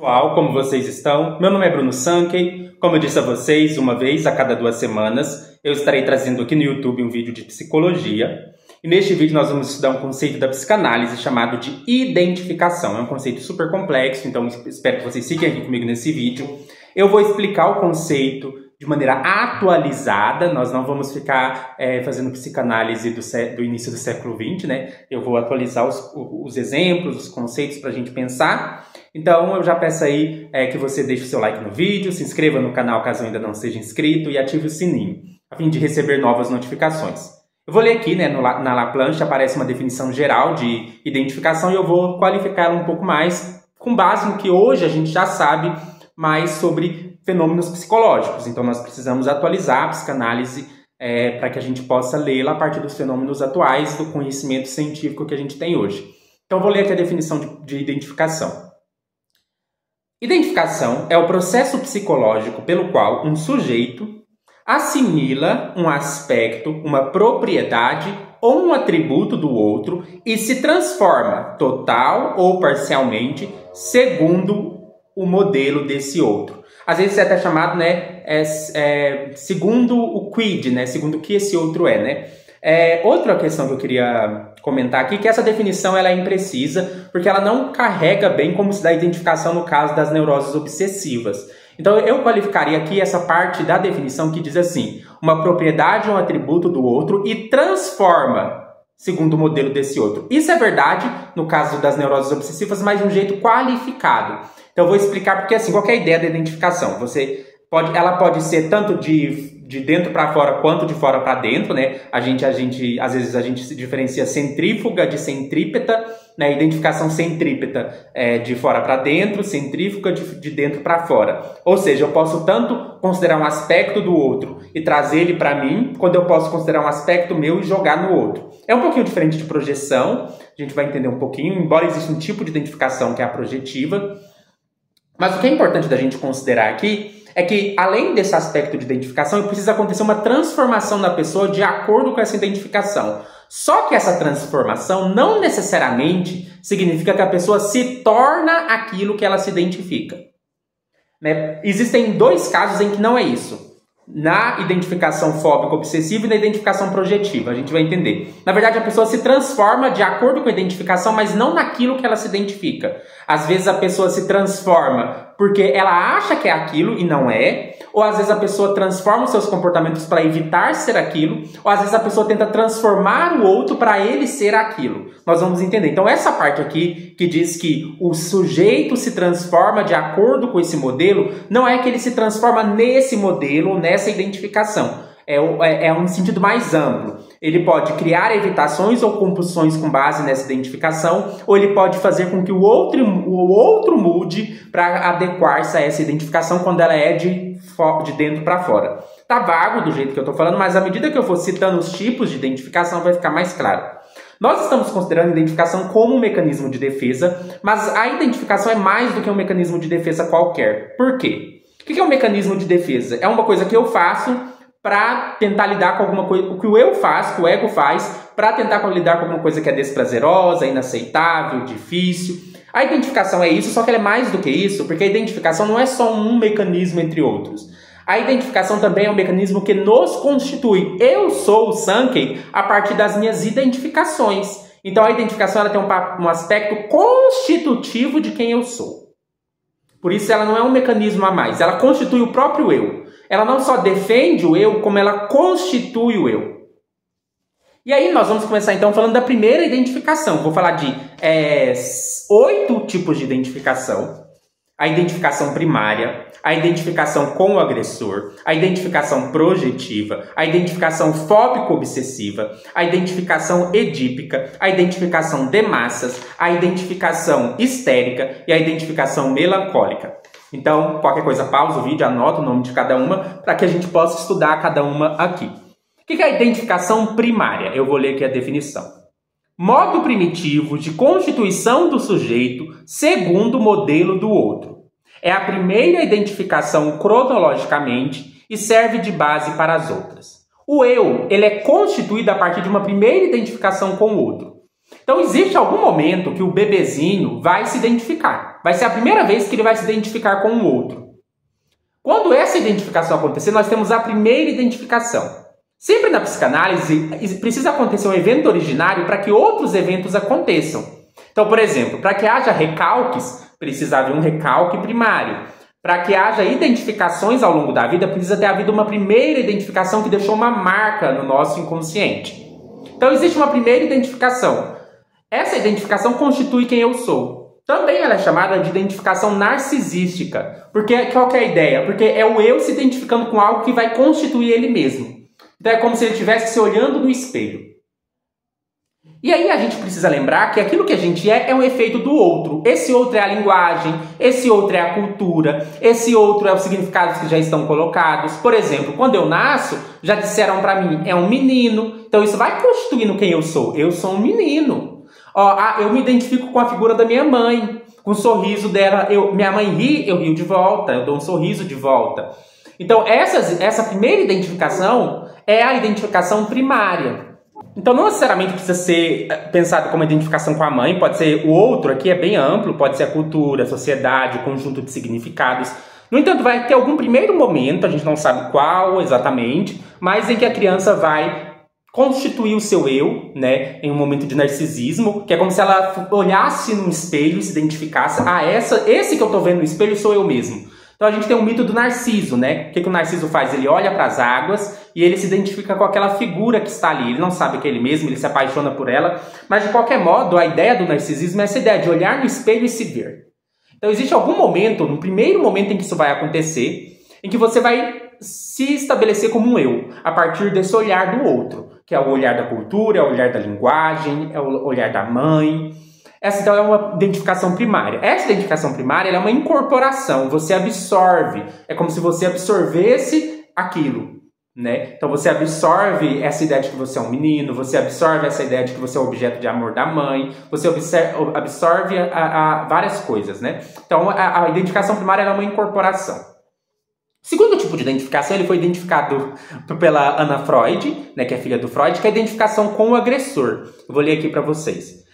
Pessoal, como vocês estão? Meu nome é Bruno Sankey. Como eu disse a vocês, uma vez a cada 2 semanas, eu estarei trazendo aqui no YouTube um vídeo de psicologia. E neste vídeo nós vamos estudar um conceito da psicanálise chamado de identificação. É um conceito super complexo, então espero que vocês fiquem aqui comigo nesse vídeo. Eu vou explicar o conceito de maneira atualizada. Nós não vamos ficar fazendo psicanálise do início do século XX, né? Eu vou atualizar os exemplos, os conceitos para a gente pensar. Então eu já peço aí que você deixe o seu like no vídeo, se inscreva no canal caso ainda não seja inscrito e ative o sininho, a fim de receber novas notificações. Eu vou ler aqui, né, na La Planche aparece uma definição geral de identificação e eu vou qualificá-la um pouco mais com base no que hoje a gente já sabe mais sobre fenômenos psicológicos. Então nós precisamos atualizar a psicanálise para que a gente possa lê-la a partir dos fenômenos atuais do conhecimento científico que a gente tem hoje. Então eu vou ler aqui a definição de identificação. Identificação é o processo psicológico pelo qual um sujeito assimila um aspecto, uma propriedade ou um atributo do outro e se transforma, total ou parcialmente, segundo o modelo desse outro. Às vezes é até chamado, né, segundo o quid, né, segundo o que esse outro é, né. Outra questão que eu queria comentar aqui, que essa definição ela é imprecisa, porque ela não carrega bem como se dá a identificação no caso das neuroses obsessivas. Então eu qualificaria aqui essa parte da definição que diz assim: uma propriedade ou um atributo do outro e transforma segundo o modelo desse outro. Isso é verdade no caso das neuroses obsessivas, mas de um jeito qualificado. Então eu vou explicar porque assim, qual é a ideia da identificação? Ela pode ser tanto de dentro para fora quanto de fora para dentro, né? Às vezes a gente se diferencia centrífuga de centrípeta, né? Identificação centrípeta de fora para dentro, centrífuga de dentro para fora. Ou seja, eu posso tanto considerar um aspecto do outro e trazer ele para mim, quando eu posso considerar um aspecto meu e jogar no outro. É um pouquinho diferente de projeção, a gente vai entender um pouquinho, embora exista um tipo de identificação que é a projetiva. Mas o que é importante da gente considerar aqui é que, além desse aspecto de identificação, precisa acontecer uma transformação da pessoa de acordo com essa identificação. Só que essa transformação não necessariamente significa que a pessoa se torna aquilo que ela se identifica. Né? Existem 2 casos em que não é isso. Na identificação fóbico-obsessiva e na identificação projetiva. A gente vai entender. Na verdade, a pessoa se transforma de acordo com a identificação, mas não naquilo que ela se identifica. Às vezes a pessoa se transforma porque ela acha que é aquilo e não é. Ou às vezes a pessoa transforma os seus comportamentos para evitar ser aquilo. Ou às vezes a pessoa tenta transformar o outro para ele ser aquilo. Nós vamos entender. Então essa parte aqui que diz que o sujeito se transforma de acordo com esse modelo, não é que ele se transforma nesse modelo, nessa identificação. É um sentido mais amplo. Ele pode criar evitações ou compulsões com base nessa identificação, ou ele pode fazer com que o outro mude para adequar-se a essa identificação quando ela é de dentro para fora. Tá vago do jeito que eu estou falando, mas à medida que eu for citando os tipos de identificação vai ficar mais claro. Nós estamos considerando a identificação como um mecanismo de defesa, mas a identificação é mais do que um mecanismo de defesa qualquer. Por quê? O que é um mecanismo de defesa? É uma coisa que eu faço para tentar lidar com alguma coisa, o que o eu faz, que o ego faz, para tentar lidar com alguma coisa que é desprazerosa, inaceitável, difícil. A identificação é isso, só que ela é mais do que isso, porque a identificação não é só um mecanismo entre outros. A identificação também é um mecanismo que nos constitui. Eu sou o Sankey a partir das minhas identificações. Então a identificação ela tem um aspecto constitutivo de quem eu sou. Por isso ela não é um mecanismo a mais, ela constitui o próprio eu. Ela não só defende o eu, como ela constitui o eu. E aí nós vamos começar então falando da primeira identificação. Vou falar de 8 tipos de identificação. A identificação primária, a identificação com o agressor, a identificação projetiva, a identificação fóbico-obsessiva, a identificação edípica, a identificação de massas, a identificação histérica e a identificação melancólica. Então, qualquer coisa, pausa o vídeo, anota o nome de cada uma para que a gente possa estudar cada uma aqui. O que é a identificação primária? Eu vou ler aqui a definição. Modo primitivo de constituição do sujeito segundo o modelo do outro. É a primeira identificação cronologicamente e serve de base para as outras. O eu, ele é constituído a partir de uma primeira identificação com o outro. Então existe algum momento que o bebezinho vai se identificar. Vai ser a primeira vez que ele vai se identificar com o outro. Quando essa identificação acontecer, nós temos a primeira identificação. Sempre na psicanálise, precisa acontecer um evento originário para que outros eventos aconteçam. Então, por exemplo, para que haja recalques, precisa haver um recalque primário. Para que haja identificações ao longo da vida, precisa ter havido uma primeira identificação que deixou uma marca no nosso inconsciente. Então, existe uma primeira identificação. Essa identificação constitui quem eu sou. Também ela é chamada de identificação narcisística. Porque qual que é a ideia? Porque é o eu se identificando com algo que vai constituir ele mesmo. Então é como se ele estivesse se olhando no espelho. E aí a gente precisa lembrar que aquilo que a gente é um efeito do outro. Esse outro é a linguagem, esse outro é a cultura, esse outro é os significados que já estão colocados. Por exemplo, quando eu nasço, já disseram para mim, é um menino. Então isso vai constituindo quem eu sou. Eu sou um menino. Eu me identifico com a figura da minha mãe, com o sorriso dela. Minha mãe ri, eu rio de volta, eu dou um sorriso de volta. Então essa primeira identificação é a identificação primária. Então não necessariamente precisa ser pensado como identificação com a mãe, pode ser o outro, aqui é bem amplo, pode ser a cultura, a sociedade, o conjunto de significados. No entanto, vai ter algum primeiro momento, a gente não sabe qual exatamente, mas em que a criança vai constituir o seu eu, né, em um momento de narcisismo, que é como se ela olhasse no espelho e se identificasse, esse que eu tô vendo no espelho sou eu mesmo. Então a gente tem o mito do Narciso, né? O que o Narciso faz? Ele olha para as águas e ele se identifica com aquela figura que está ali. Ele não sabe que é ele mesmo, ele se apaixona por ela. Mas de qualquer modo, a ideia do narcisismo é essa ideia de olhar no espelho e se ver. Então existe algum momento, no primeiro momento em que isso vai acontecer, em que você vai se estabelecer como um eu, a partir desse olhar do outro, que é o olhar da cultura, é o olhar da linguagem, é o olhar da mãe. Essa, então, é uma identificação primária. Essa identificação primária ela é uma incorporação. Você absorve. É como se você absorvesse aquilo, né? Então, você absorve essa ideia de que você é um menino. Você absorve essa ideia de que você é objeto de amor da mãe. Você absorve várias coisas, né? Então, a identificação primária é uma incorporação. O segundo tipo de identificação, ele foi identificado pela Anna Freud, né, que é filha do Freud, que é a identificação com o agressor. Eu vou ler aqui para vocês.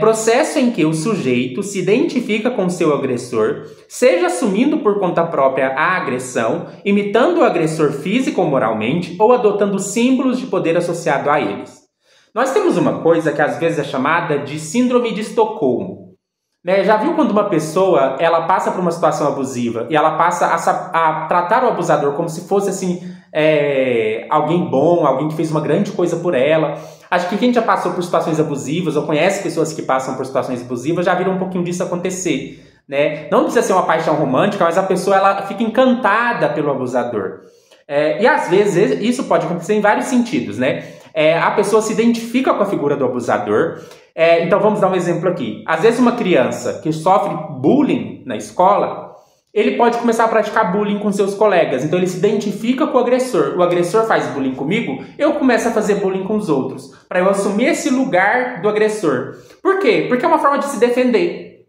Processo em que o sujeito se identifica com seu agressor, seja assumindo por conta própria a agressão, imitando o agressor físico ou moralmente, ou adotando símbolos de poder associado a eles. Nós temos uma coisa que às vezes é chamada de síndrome de Estocolmo. Já viu quando uma pessoa ela passa por uma situação abusiva e ela passa a tratar o abusador como se fosse assim, alguém bom, alguém que fez uma grande coisa por ela? Acho que quem já passou por situações abusivas ou conhece pessoas que passam por situações abusivas já viram um pouquinho disso acontecer, né? Não precisa ser uma paixão romântica, mas a pessoa ela fica encantada pelo abusador. E às vezes isso pode acontecer em vários sentidos, né? A pessoa se identifica com a figura do abusador. Então vamos dar um exemplo aqui. Às vezes uma criança que sofre bullying na escola, ele pode começar a praticar bullying com seus colegas. Então ele se identifica com o agressor. O agressor faz bullying comigo, eu começo a fazer bullying com os outros. Para eu assumir esse lugar do agressor. Por quê? Porque é uma forma de se defender.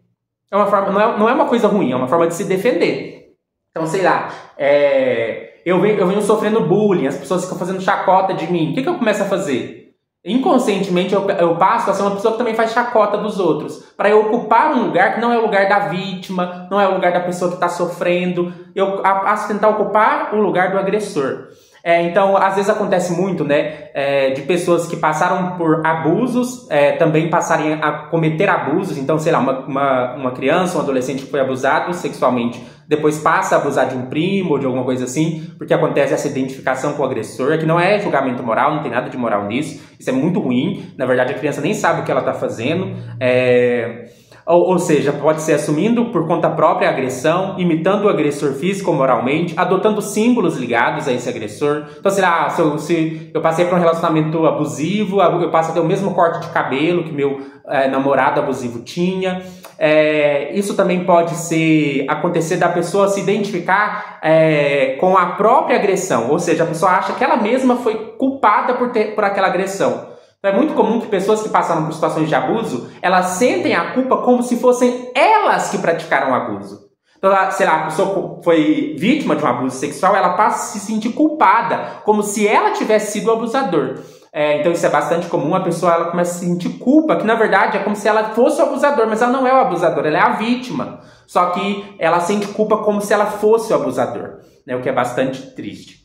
Não é uma coisa ruim, é uma forma de se defender. Então, sei lá, eu venho sofrendo bullying, as pessoas ficam fazendo chacota de mim. O que eu começo a fazer? Inconscientemente eu passo a ser uma pessoa que também faz chacota dos outros, para eu ocupar um lugar que não é o lugar da vítima, não é o lugar da pessoa que está sofrendo. Eu passo a tentar ocupar o lugar do agressor. Então, às vezes acontece muito, né, de pessoas que passaram por abusos, também passarem a cometer abusos. Então, sei lá, uma criança, um adolescente que foi abusado sexualmente, depois passa a abusar de um primo ou de alguma coisa assim, porque acontece essa identificação com o agressor, que não é julgamento moral, não tem nada de moral nisso, isso é muito ruim. Na verdade, a criança nem sabe o que ela está fazendo. Ou seja, pode ser assumindo por conta própria a agressão, imitando o agressor físico ou moralmente, adotando símbolos ligados a esse agressor. Então, sei lá, se eu passei por um relacionamento abusivo, eu passo a ter o mesmo corte de cabelo que meu namorado abusivo tinha. Isso também pode acontecer da pessoa se identificar com a própria agressão, ou seja, a pessoa acha que ela mesma foi culpada por aquela agressão. Então, é muito comum que pessoas que passaram por situações de abuso, elas sentem a culpa como se fossem elas que praticaram o abuso. Então, sei lá, a pessoa foi vítima de um abuso sexual, ela passa a se sentir culpada, como se ela tivesse sido o abusador. Então isso é bastante comum, a pessoa ela começa a sentir culpa, que na verdade é como se ela fosse o abusador, mas ela não é o abusador, ela é a vítima. Só que ela sente culpa como se ela fosse o abusador, né? O que é bastante triste.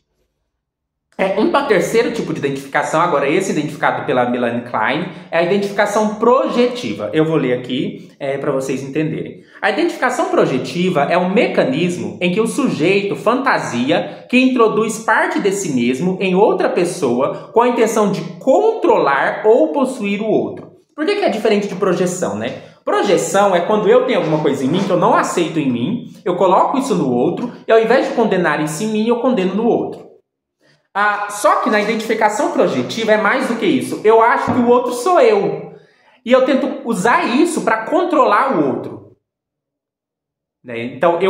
Um terceiro tipo de identificação, agora esse identificado pela Melanie Klein, é a identificação projetiva. Eu vou ler aqui para vocês entenderem. A identificação projetiva é um mecanismo em que o sujeito fantasia que introduz parte de si mesmo em outra pessoa com a intenção de controlar ou possuir o outro. Por que é diferente de projeção, né? Projeção é quando eu tenho alguma coisa em mim que eu não aceito em mim, eu coloco isso no outro e ao invés de condenar isso em mim, eu condeno no outro. Só que na identificação projetiva é mais do que isso. Eu acho que o outro sou eu. E eu tento usar isso para controlar o outro. Então,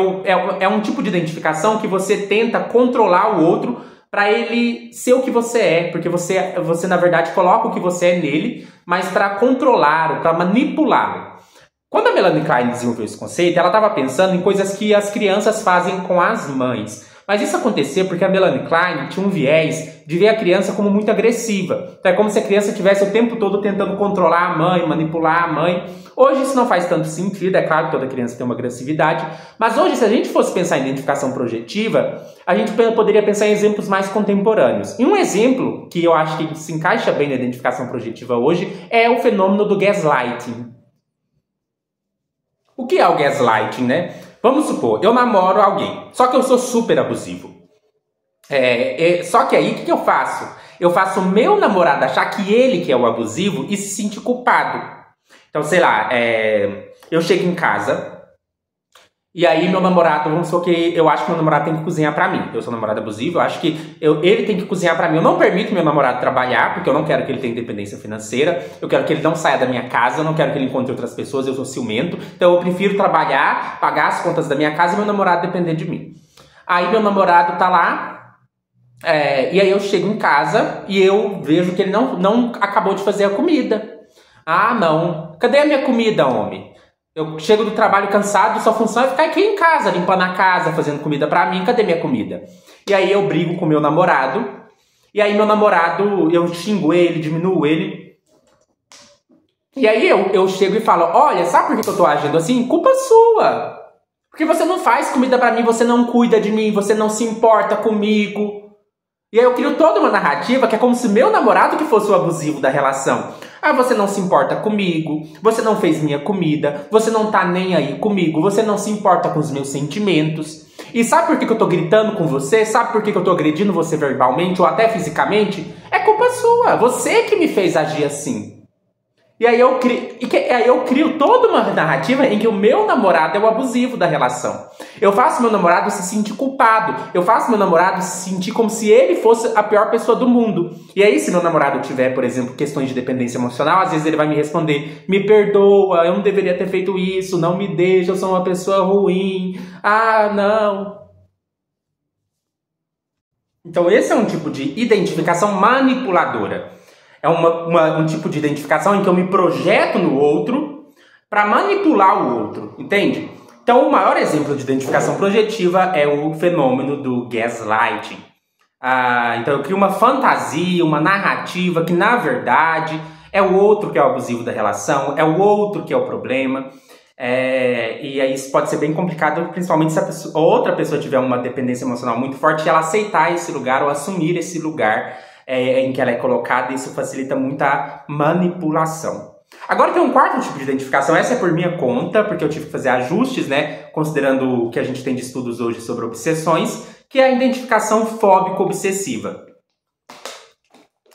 é um tipo de identificação que você tenta controlar o outro para ele ser o que você é. Porque você na verdade, coloca o que você é nele, mas para controlá-lo, para manipulá-lo. Quando a Melanie Klein desenvolveu esse conceito, ela estava pensando em coisas que as crianças fazem com as mães. Mas isso acontecia porque a Melanie Klein tinha um viés de ver a criança como muito agressiva. Então é como se a criança estivesse o tempo todo tentando controlar a mãe, manipular a mãe. Hoje isso não faz tanto sentido, é claro que toda criança tem uma agressividade. Mas hoje, se a gente fosse pensar em identificação projetiva, a gente poderia pensar em exemplos mais contemporâneos. E um exemplo que eu acho que se encaixa bem na identificação projetiva hoje é o fenômeno do gaslighting. O que é o gaslighting, né? Vamos supor, eu namoro alguém, só que eu sou super abusivo. Só que aí, o que eu faço? Eu faço o meu namorado achar que ele que é o abusivo e se sentir culpado. Então, sei lá, eu chego em casa e aí meu namorado, vamos supor que eu acho que meu namorado tem que cozinhar pra mim. Eu sou namorado abusivo, eu acho que ele tem que cozinhar pra mim. Eu não permito meu namorado trabalhar, porque eu não quero que ele tenha independência financeira. Eu quero que ele não saia da minha casa, eu não quero que ele encontre outras pessoas, eu sou ciumento. Então eu prefiro trabalhar, pagar as contas da minha casa e meu namorado depender de mim. Aí meu namorado tá lá, e aí eu chego em casa e eu vejo que ele não acabou de fazer a comida. Ah, não. Cadê a minha comida, homem? Eu chego do trabalho cansado, sua função é ficar aqui em casa, limpando a casa, fazendo comida pra mim. Cadê minha comida? E aí eu brigo com meu namorado. E aí meu namorado, eu xingo ele, diminuo ele. E aí eu chego e falo, olha, sabe por que eu tô agindo assim? Culpa sua. Porque você não faz comida pra mim, você não cuida de mim, você não se importa comigo. E aí eu crio toda uma narrativa que é como se meu namorado que fosse o abusivo da relação. Ah, você não se importa comigo, você não fez minha comida, você não tá nem aí comigo, você não se importa com os meus sentimentos. E sabe por que eu tô gritando com você? Sabe por que eu tô agredindo você verbalmente ou até fisicamente? É culpa sua, você que me fez agir assim. E aí eu crio toda uma narrativa em que o meu namorado é o abusivo da relação. Eu faço meu namorado se sentir culpado. Eu faço meu namorado se sentir como se ele fosse a pior pessoa do mundo. E aí, se meu namorado tiver, por exemplo, questões de dependência emocional, às vezes ele vai me responder, me perdoa, eu não deveria ter feito isso, não me deixa, eu sou uma pessoa ruim. Ah, não. Então esse é um tipo de identificação manipuladora. É um tipo de identificação em que eu me projeto no outro para manipular o outro, entende? Então, o maior exemplo de identificação projetiva é o fenômeno do gaslighting. Então, eu crio uma fantasia, uma narrativa que, na verdade, é o outro que é o abusivo da relação, é o outro que é o problema. E aí isso pode ser bem complicado, principalmente se outra pessoa tiver uma dependência emocional muito forte e ela aceitar esse lugar ou assumir esse lugar em que ela é colocada. Isso facilita muito a manipulação. Agora tem um quarto tipo de identificação, essa é por minha conta, porque eu tive que fazer ajustes, né, considerando o que a gente tem de estudos hoje sobre obsessões, que é a identificação fóbico-obsessiva.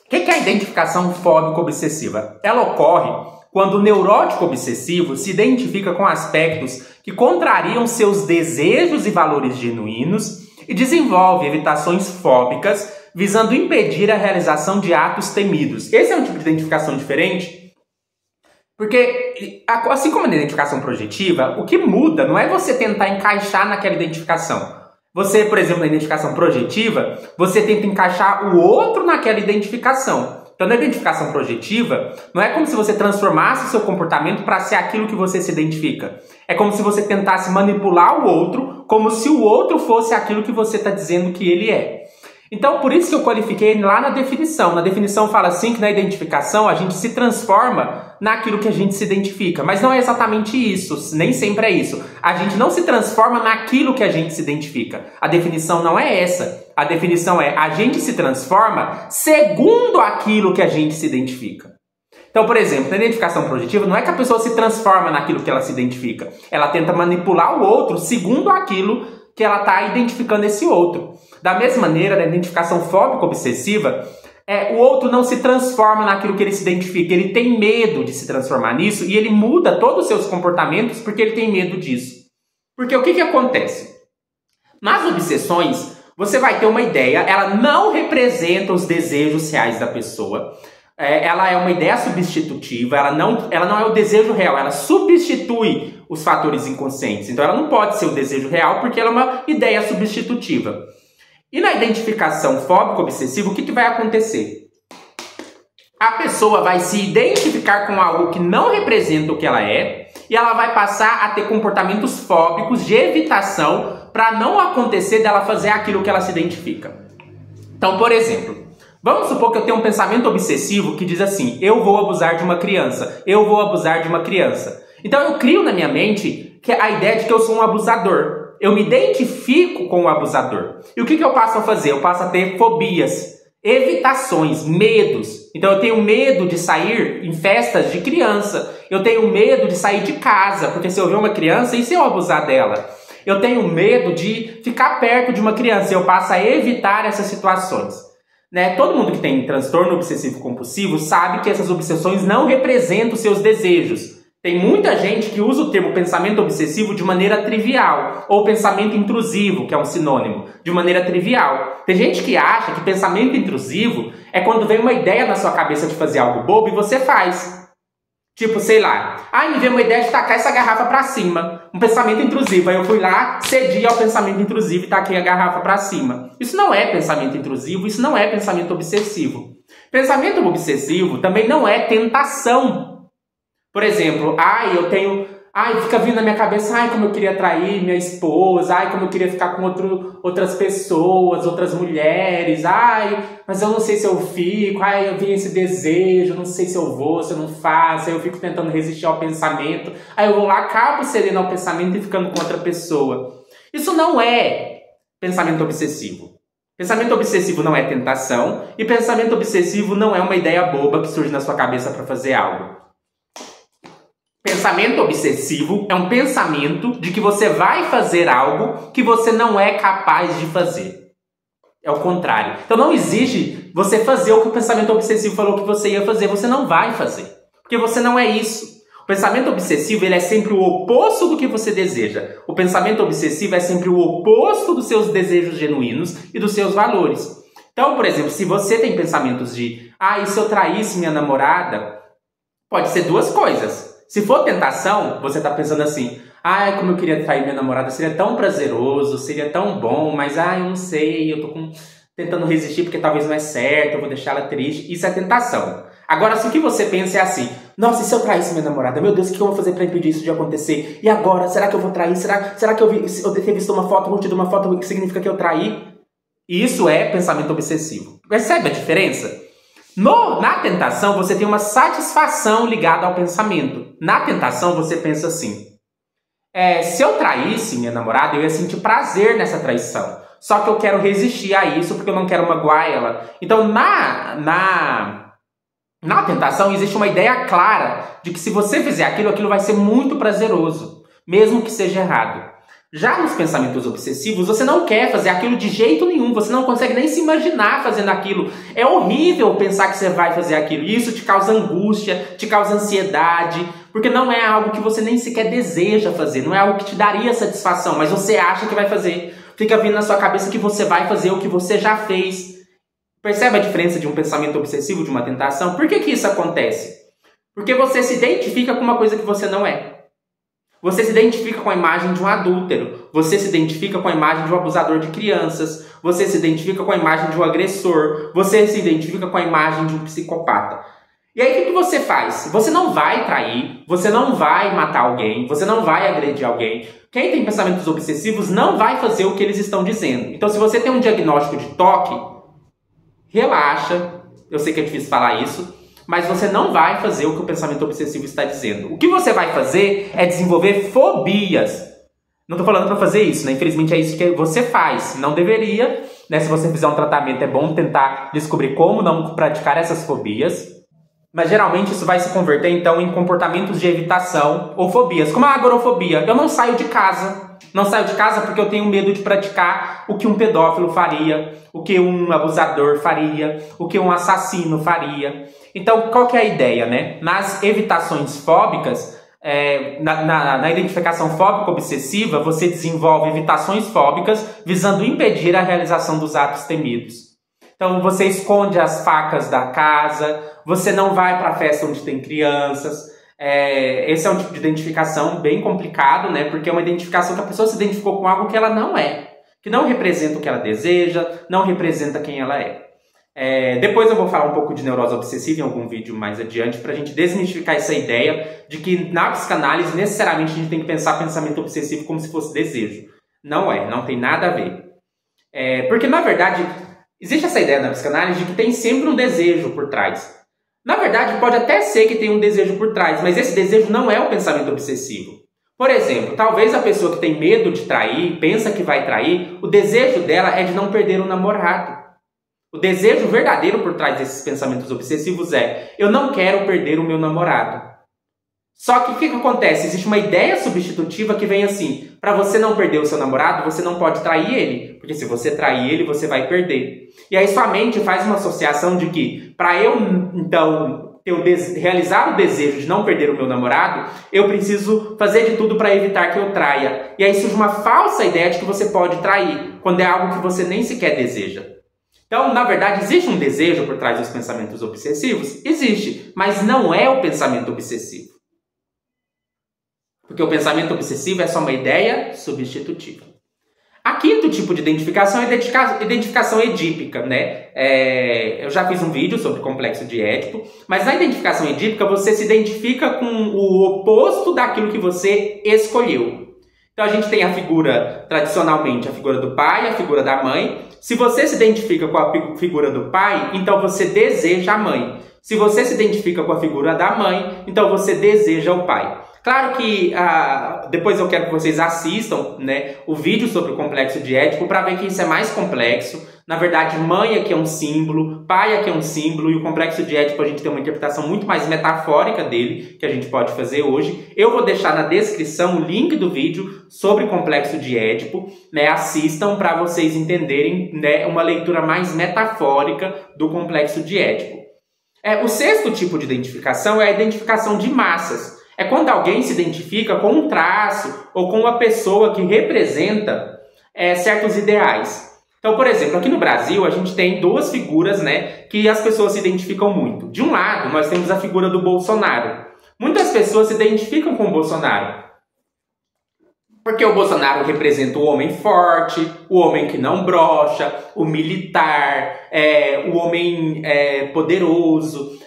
O que é a identificação fóbico-obsessiva? Ela ocorre quando o neurótico obsessivo se identifica com aspectos que contrariam seus desejos e valores genuínos e desenvolve evitações fóbicas visando impedir a realização de atos temidos. Esse é um tipo de identificação diferente, porque, assim como na identificação projetiva, o que muda não é você tentar encaixar naquela identificação. Você, por exemplo, na identificação projetiva, você tenta encaixar o outro naquela identificação. Então, na identificação projetiva, não é como se você transformasse o seu comportamento para ser aquilo que você se identifica. É como se você tentasse manipular o outro, como se o outro fosse aquilo que você está dizendo que ele é. Então, por isso que eu qualifiquei lá na definição. Na definição fala assim que na identificação a gente se transforma naquilo que a gente se identifica. Mas não é exatamente isso, nem sempre é isso. A gente não se transforma naquilo que a gente se identifica. A definição não é essa. A definição é a gente se transforma segundo aquilo que a gente se identifica. Então, por exemplo, na identificação projetiva, não é que a pessoa se transforma naquilo que ela se identifica. Ela tenta manipular o outro segundo aquilo que ela está identificando esse outro. Da mesma maneira, na identificação fóbico-obsessiva, o outro não se transforma naquilo que ele se identifica. Ele tem medo de se transformar nisso e ele muda todos os seus comportamentos porque ele tem medo disso. Porque o que acontece? Nas obsessões, você vai ter uma ideia, ela não representa os desejos reais da pessoa. Ela é uma ideia substitutiva, ela não é o desejo real, ela substitui os fatores inconscientes. Então ela não pode ser o desejo real porque ela é uma ideia substitutiva. E na identificação fóbico-obsessiva, o que vai acontecer? A pessoa vai se identificar com algo que não representa o que ela é e ela vai passar a ter comportamentos fóbicos de evitação para não acontecer dela fazer aquilo que ela se identifica. Então, por exemplo, vamos supor que eu tenho um pensamento obsessivo que diz assim: eu vou abusar de uma criança, eu vou abusar de uma criança. Então eu crio na minha mente a ideia de que eu sou um abusador. Eu me identifico com o abusador. E o que eu passo a fazer? Eu passo a ter fobias, evitações, medos. Então eu tenho medo de sair em festas de criança. Eu tenho medo de sair de casa, porque se eu ver uma criança, e se eu abusar dela? Eu tenho medo de ficar perto de uma criança. Eu passo a evitar essas situações. Todo mundo que tem transtorno obsessivo compulsivo sabe que essas obsessões não representam os seus desejos. Tem muita gente que usa o termo pensamento obsessivo de maneira trivial, ou pensamento intrusivo, que é um sinônimo, de maneira trivial. Tem gente que acha que pensamento intrusivo é quando vem uma ideia na sua cabeça de fazer algo bobo e você faz. Tipo, sei lá, me veio uma ideia de tacar essa garrafa pra cima. Um pensamento intrusivo. Aí eu fui lá, cedi ao pensamento intrusivo e taquei a garrafa pra cima. Isso não é pensamento intrusivo, isso não é pensamento obsessivo. Pensamento obsessivo também não é tentação. Por exemplo, fica vindo na minha cabeça, como eu queria trair minha esposa, como eu queria ficar com outras pessoas, outras mulheres, mas eu não sei se eu fico, eu vi esse desejo, não sei se eu vou, se eu não faço, aí eu fico tentando resistir ao pensamento, aí eu vou lá, acabo cedendo ao pensamento e ficando com outra pessoa. Isso não é pensamento obsessivo. Pensamento obsessivo não é tentação, e pensamento obsessivo não é uma ideia boba que surge na sua cabeça para fazer algo. Pensamento obsessivo é um pensamento de que você vai fazer algo que você não é capaz de fazer. É o contrário. Então não existe você fazer o que o pensamento obsessivo falou que você ia fazer. Você não vai fazer. Porque você não é isso. O pensamento obsessivo ele é sempre o oposto do que você deseja. O pensamento obsessivo é sempre o oposto dos seus desejos genuínos e dos seus valores. Então, por exemplo, se você tem pensamentos de e se eu traísse minha namorada, pode ser duas coisas. Se for tentação, você está pensando assim, como eu queria trair minha namorada, seria tão prazeroso, seria tão bom, mas eu não sei, eu tô tentando resistir porque talvez não é certo, eu vou deixar ela triste. Isso é tentação. Agora, se o que você pensa é assim, nossa, e se eu traísse minha namorada? Meu Deus, o que eu vou fazer para impedir isso de acontecer? E agora, será que eu vou trair? Será que eu ter visto uma foto, curtido uma foto, que significa que eu traí? Isso é pensamento obsessivo. Percebe a diferença? Na tentação, você tem uma satisfação ligada ao pensamento. Na tentação, você pensa assim, se eu traísse minha namorada, eu ia sentir prazer nessa traição. Só que eu quero resistir a isso porque eu não quero magoar ela. Então, na tentação, existe uma ideia clara de que se você fizer aquilo vai ser muito prazeroso, mesmo que seja errado. Já nos pensamentos obsessivos, você não quer fazer aquilo de jeito nenhum, você não consegue nem se imaginar fazendo aquilo. É horrível pensar que você vai fazer aquilo. E isso te causa angústia, te causa ansiedade, porque não é algo que você nem sequer deseja fazer, não é algo que te daria satisfação, mas você acha que vai fazer. Fica vindo na sua cabeça que você vai fazer o que você já fez. Percebe a diferença de um pensamento obsessivo de uma tentação? Por que isso acontece? Porque você se identifica com uma coisa que você não é. Você se identifica com a imagem de um adúltero. Você se identifica com a imagem de um abusador de crianças. Você se identifica com a imagem de um agressor. Você se identifica com a imagem de um psicopata. E aí o que você faz? Você não vai trair, você não vai matar alguém, você não vai agredir alguém. Quem tem pensamentos obsessivos não vai fazer o que eles estão dizendo. Então se você tem um diagnóstico de toque, relaxa. Eu sei que é difícil falar isso, mas você não vai fazer o que o pensamento obsessivo está dizendo. O que você vai fazer é desenvolver fobias. Não tô falando para fazer isso, né? Infelizmente é isso que você faz. Não deveria, né? Se você fizer um tratamento, é bom tentar descobrir como não praticar essas fobias. Mas geralmente isso vai se converter, então, em comportamentos de evitação ou fobias, como a agorafobia. Eu não saio de casa. Não saio de casa porque eu tenho medo de praticar o que um pedófilo faria, o que um abusador faria, o que um assassino faria. Então, qual que é a ideia, né? Nas evitações fóbicas, na identificação fóbico-obsessiva, você desenvolve evitações fóbicas visando impedir a realização dos atos temidos. Então, você esconde as facas da casa, você não vai para a festa onde tem crianças. Esse é um tipo de identificação bem complicado, né? Porque é uma identificação que a pessoa se identificou com algo que ela não é, que não representa o que ela deseja, não representa quem ela é. Depois eu vou falar um pouco de neurose obsessiva em algum vídeo mais adiante para a gente desmistificar essa ideia de que na psicanálise necessariamente a gente tem que pensar pensamento obsessivo como se fosse desejo. Não é, não tem nada a ver. Porque na verdade existe essa ideia na psicanálise de que tem sempre um desejo por trás. Na verdade pode até ser que tem um desejo por trás, mas esse desejo não é o pensamento obsessivo. Por exemplo, talvez a pessoa que tem medo de trair, pensa que vai trair, o desejo dela é de não perder o namorado. O desejo verdadeiro por trás desses pensamentos obsessivos é: eu não quero perder o meu namorado. Só que o que acontece? Existe uma ideia substitutiva que vem assim: para você não perder o seu namorado, você não pode trair ele. Porque se você trair ele, você vai perder. E aí sua mente faz uma associação de que, para eu, então, realizar o desejo de não perder o meu namorado, eu preciso fazer de tudo para evitar que eu traia. E aí surge uma falsa ideia de que você pode trair, quando é algo que você nem sequer deseja. Então, na verdade, existe um desejo por trás dos pensamentos obsessivos? Existe, mas não é o pensamento obsessivo. Porque o pensamento obsessivo é só uma ideia substitutiva. A quinto tipo de identificação é a identificação edípica, né? Eu já fiz um vídeo sobre complexo de Édipo, mas na identificação edípica você se identifica com o oposto daquilo que você escolheu. Então a gente tem a figura, tradicionalmente, a figura do pai, a figura da mãe. Se você se identifica com a figura do pai, então você deseja a mãe. Se você se identifica com a figura da mãe, então você deseja o pai. Claro que depois eu quero que vocês assistam, né, o vídeo sobre o complexo de Édipo para ver que isso é mais complexo. Na verdade, mãe aqui é um símbolo, pai aqui é um símbolo, e o complexo de Édipo a gente tem uma interpretação muito mais metafórica dele, que a gente pode fazer hoje. Eu vou deixar na descrição o link do vídeo sobre o complexo de Édipo, né? Assistam para vocês entenderem, né, uma leitura mais metafórica do complexo de Édipo. O sexto tipo de identificação é a identificação de massas. É quando alguém se identifica com um traço ou com uma pessoa que representa certos ideais. Então, por exemplo, aqui no Brasil a gente tem duas figuras, né, que as pessoas se identificam muito. De um lado, nós temos a figura do Bolsonaro. Muitas pessoas se identificam com o Bolsonaro. Porque o Bolsonaro representa o homem forte, o homem que não brocha, o militar, o homem poderoso,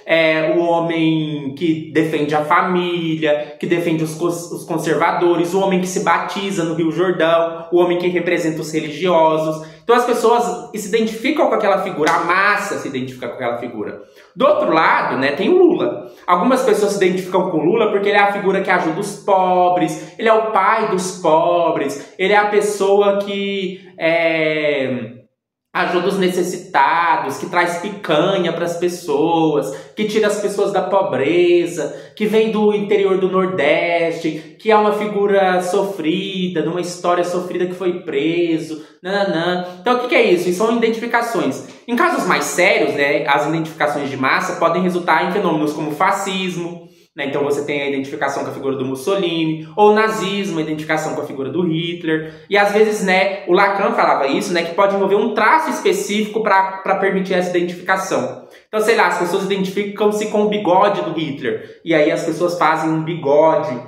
o homem que defende a família, que defende os conservadores, o homem que se batiza no Rio Jordão, o homem que representa os religiosos. Então as pessoas se identificam com aquela figura, a massa se identifica com aquela figura. Do outro lado, né, tem o Lula. Algumas pessoas se identificam com o Lula porque ele é a figura que ajuda os pobres, ele é o pai dos pobres, ele é a pessoa que ajuda os necessitados, que traz picanha para as pessoas, que tira as pessoas da pobreza, que vem do interior do Nordeste, que é uma figura sofrida, de uma história sofrida que foi preso. Nananã. Então o que é isso? Isso são identificações. Em casos mais sérios, né, as identificações de massa podem resultar em fenômenos como fascismo, né? Então você tem a identificação com a figura do Mussolini, ou nazismo, a identificação com a figura do Hitler. E às vezes, né, o Lacan falava isso, né, que pode envolver um traço específico para permitir essa identificação. Então, sei lá, as pessoas identificam-se com o bigode do Hitler, e aí as pessoas fazem um bigode,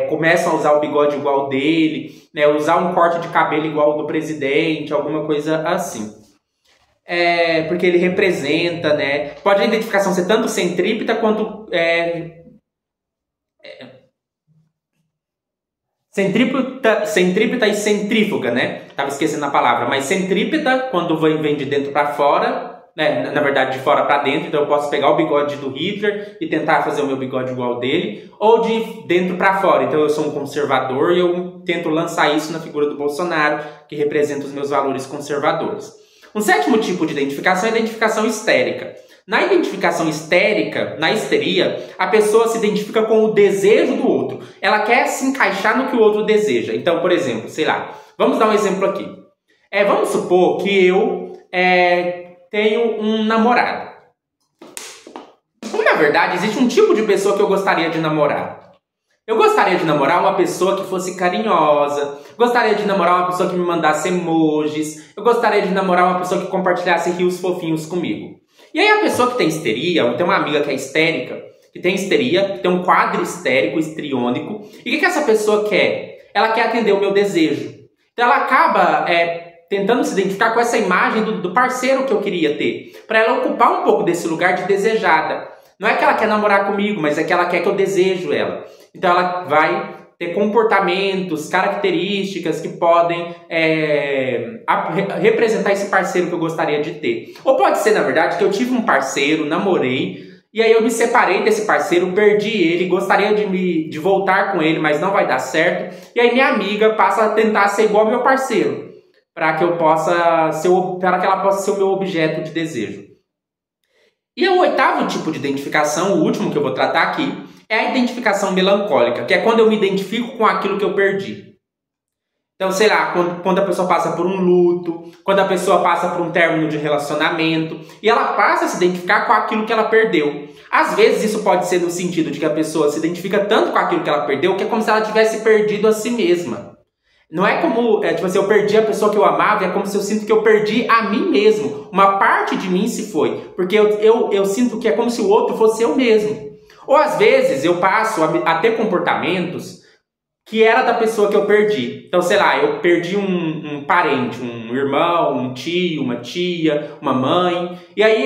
começam a usar o bigode igual dele, né, usar um corte de cabelo igual ao do presidente, alguma coisa assim. Porque ele representa, né? Pode a identificação ser tanto centrípeta quanto centrípeta e centrífuga, né? Tava esquecendo a palavra, mas centrípeta quando vem de dentro para fora, né? Na verdade, de fora para dentro, então eu posso pegar o bigode do Hitler e tentar fazer o meu bigode igual ao dele, ou de dentro para fora, então eu sou um conservador e eu tento lançar isso na figura do Bolsonaro, que representa os meus valores conservadores. Um sétimo tipo de identificação é a identificação histérica. Na identificação histérica, na histeria, a pessoa se identifica com o desejo do outro. Ela quer se encaixar no que o outro deseja. Então, por exemplo, sei lá, vamos dar um exemplo aqui. Vamos supor que eu tenho um namorado. Na verdade, existe um tipo de pessoa que eu gostaria de namorar. Eu gostaria de namorar uma pessoa que fosse carinhosa, gostaria de namorar uma pessoa que me mandasse emojis, eu gostaria de namorar uma pessoa que compartilhasse rios fofinhos comigo. E aí a pessoa que tem histeria, tem uma amiga que é histérica, que tem histeria, que tem um quadro histérico, histriônico, e o que essa pessoa quer? Ela quer atender o meu desejo. Então ela acaba tentando se identificar com essa imagem do parceiro que eu queria ter, para ela ocupar um pouco desse lugar de desejada. Não é que ela quer namorar comigo, mas é que ela quer que eu desejo ela. Então ela vai ter comportamentos, características que podem representar esse parceiro que eu gostaria de ter. Ou pode ser, na verdade, que eu tive um parceiro, namorei, e aí eu me separei desse parceiro, perdi ele, gostaria de voltar com ele, mas não vai dar certo. E aí minha amiga passa a tentar ser igual ao meu parceiro, para que ela possa ser o meu objeto de desejo. E o oitavo tipo de identificação, o último que eu vou tratar aqui, é a identificação melancólica, que é quando eu me identifico com aquilo que eu perdi. Então, sei lá, quando a pessoa passa por um luto, quando a pessoa passa por um término de relacionamento, e ela passa a se identificar com aquilo que ela perdeu. Às vezes isso pode ser no sentido de que a pessoa se identifica tanto com aquilo que ela perdeu, que é como se ela tivesse perdido a si mesma. Não é como, tipo assim, eu perdi a pessoa que eu amava, é como se eu sinto que eu perdi a mim mesmo. Uma parte de mim se foi, porque eu sinto que é como se o outro fosse eu mesmo. Ou às vezes eu passo a ter comportamentos que era da pessoa que eu perdi. Então, sei lá, eu perdi um parente, um irmão, um tio, uma tia, uma mãe,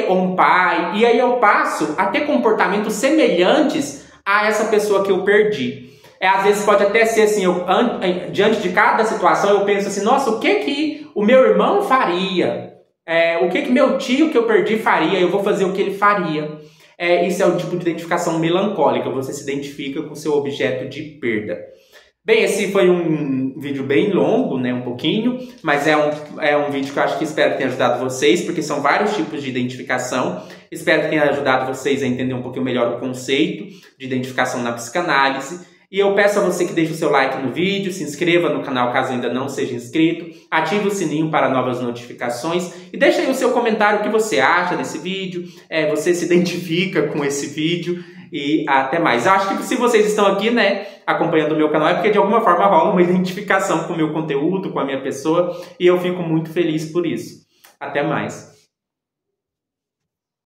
ou um pai. E aí eu passo a ter comportamentos semelhantes a essa pessoa que eu perdi. Às vezes pode até ser assim, diante de cada situação eu penso assim, nossa, o que o meu irmão faria? O que meu tio que eu perdi faria? Eu vou fazer o que ele faria. Isso é o tipo de identificação melancólica, você se identifica com o seu objeto de perda. Bem, esse foi um vídeo bem longo, né, um pouquinho, mas é um vídeo que eu espero que tenha ajudado vocês, porque são vários tipos de identificação. Espero que tenha ajudado vocês a entender um pouquinho melhor o conceito de identificação na psicanálise. E eu peço a você que deixe o seu like no vídeo, se inscreva no canal caso ainda não seja inscrito, ative o sininho para novas notificações e deixe aí o seu comentário, o que você acha desse vídeo, você se identifica com esse vídeo e até mais. Eu acho que se vocês estão aqui, né, acompanhando o meu canal é porque de alguma forma rola uma identificação com o meu conteúdo, com a minha pessoa e eu fico muito feliz por isso. Até mais.